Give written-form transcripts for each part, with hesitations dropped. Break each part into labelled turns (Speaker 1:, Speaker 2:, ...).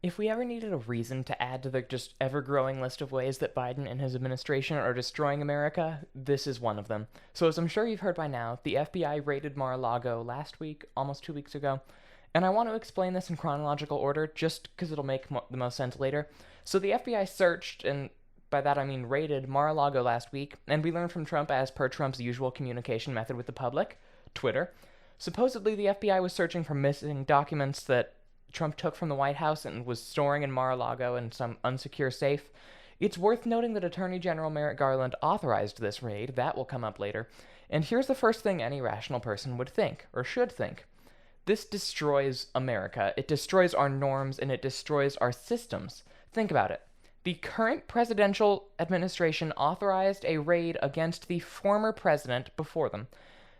Speaker 1: If we ever needed a reason to add to the just ever-growing list of ways that Biden and his administration are destroying America, this is one of them. So as I'm sure you've heard by now, the FBI raided Mar-a-Lago last week, almost 2 weeks ago, and I want to explain this in chronological order just because it'll make the most sense later. So the FBI searched, and by that I mean raided, Mar-a-Lago last week, and we learned from Trump, as per Trump's usual communication method with the public, Twitter. Supposedly the FBI was searching for missing documents that Trump took from the White House and was storing in Mar-a-Lago in some unsecure safe. It's worth noting that Attorney General Merrick Garland authorized this raid. That will come up later. And here's the first thing any rational person would think, or should think. This destroys America. It destroys our norms, and it destroys our systems. Think about it. The current presidential administration authorized a raid against the former president before them.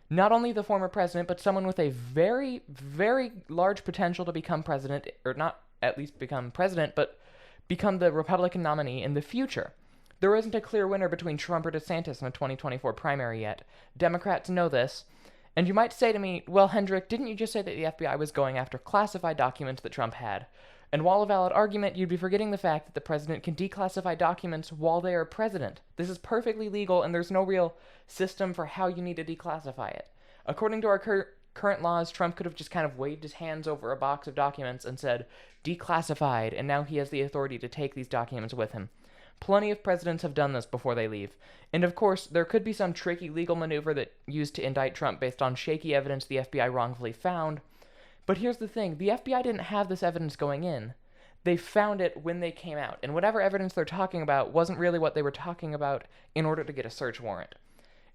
Speaker 1: Not only the former president, but someone with a very, very large potential to become president, or not at least become president, but become the Republican nominee in the future. There isn't a clear winner between Trump or DeSantis in the 2024 primary yet. Democrats know this. And you might say to me, well, Hendrik, didn't you just say that the FBI was going after classified documents that Trump had? And while a valid argument, you'd be forgetting the fact that the president can declassify documents while they are president. This is perfectly legal, and there's no real system for how you need to declassify it. According to our current laws, Trump could have just kind of waved his hands over a box of documents and said, declassified, and now he has the authority to take these documents with him. Plenty of presidents have done this before they leave. And of course, there could be some tricky legal maneuver that used to indict Trump based on shaky evidence the FBI wrongfully found. But here's the thing, the FBI didn't have this evidence going in. They found it when they came out, and whatever evidence they're talking about wasn't really what they were talking about in order to get a search warrant.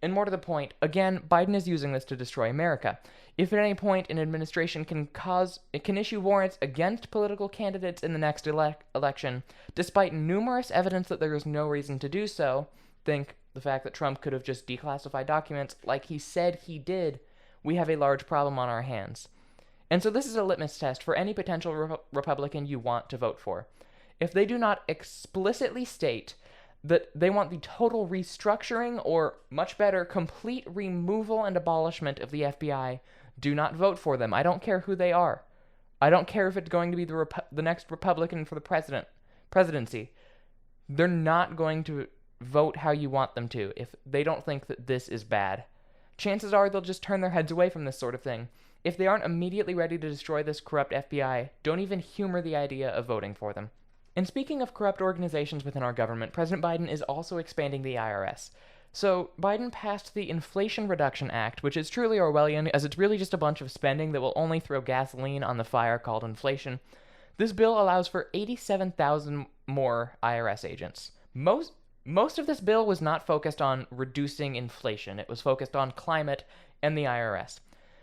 Speaker 1: And more to the point, again, Biden is using this to destroy America. If at any point an administration can issue warrants against political candidates in the next election, despite numerous evidence that there is no reason to do so, think the fact that Trump could have just declassified documents like he said he did, we have a large problem on our hands. And so this is a litmus test for any potential Republican you want to vote for. If they do not explicitly state that they want the total restructuring, or much better, complete removal and abolishment of the FBI, do not vote for them. I don't care who they are. I don't care if it's going to be the next Republican for the presidency. They're not going to vote how you want them to if they don't think that this is bad. Chances are they'll just turn their heads away from this sort of thing. If they aren't immediately ready to destroy this corrupt FBI, don't even humor the idea of voting for them. And speaking of corrupt organizations within our government, President Biden is also expanding the IRS. So Biden passed the Inflation Reduction Act, which is truly Orwellian, as it's really just a bunch of spending that will only throw gasoline on the fire called inflation. This bill allows for 87,000 more IRS agents. Most of this bill was not focused on reducing inflation. It was focused on climate and the IRS.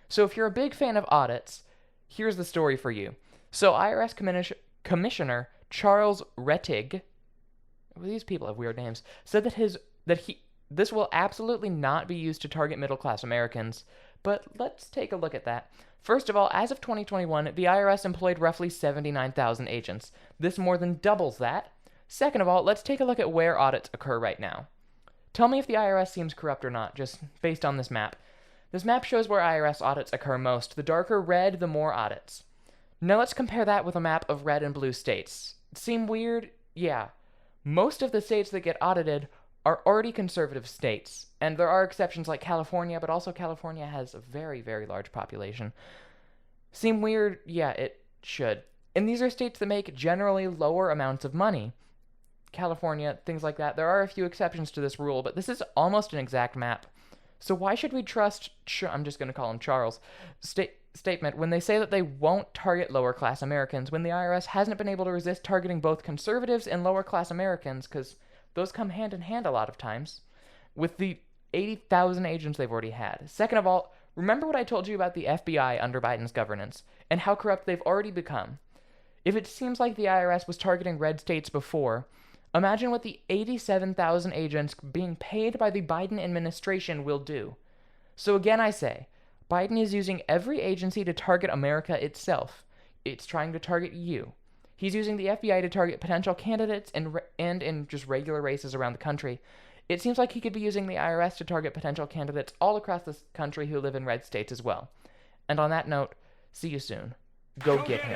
Speaker 1: So if you're a big fan of audits, here's the story for you. So IRS Commissioner Charles Rettig, well, these people have weird names, said this will absolutely not be used to target middle-class Americans. But let's take a look at that. First of all, as of 2021, the IRS employed roughly 79,000 agents. This more than doubles that. Second of all, let's take a look at where audits occur right now. Tell me if the IRS seems corrupt or not, just based on this map. This map shows where IRS audits occur most. The darker red, the more audits. Now let's compare that with a map of red and blue states. Seem weird? Yeah. Most of the states that get audited are already conservative states, and there are exceptions like California, but also California has a very, very large population. Seem weird? Yeah, it should. And these are states that make generally lower amounts of money. California, things like that. There are a few exceptions to this rule, but this is almost an exact map. So why should we trust, I'm just going to call him Charles, statement when they say that they won't target lower-class Americans when the IRS hasn't been able to resist targeting both conservatives and lower-class Americans, because those come hand in hand a lot of times, with the 80,000 agents they've already had. Second of all, remember what I told you about the FBI under Biden's governance, and how corrupt they've already become. If it seems like the IRS was targeting red states before, imagine what the 87,000 agents being paid by the Biden administration will do. So again I say, Biden is using every agency to target America itself. It's trying to target you. He's using the FBI to target potential candidates and in just regular races around the country. It seems like he could be using the IRS to target potential candidates all across this country who live in red states as well. And on that note, see you soon. Go get him.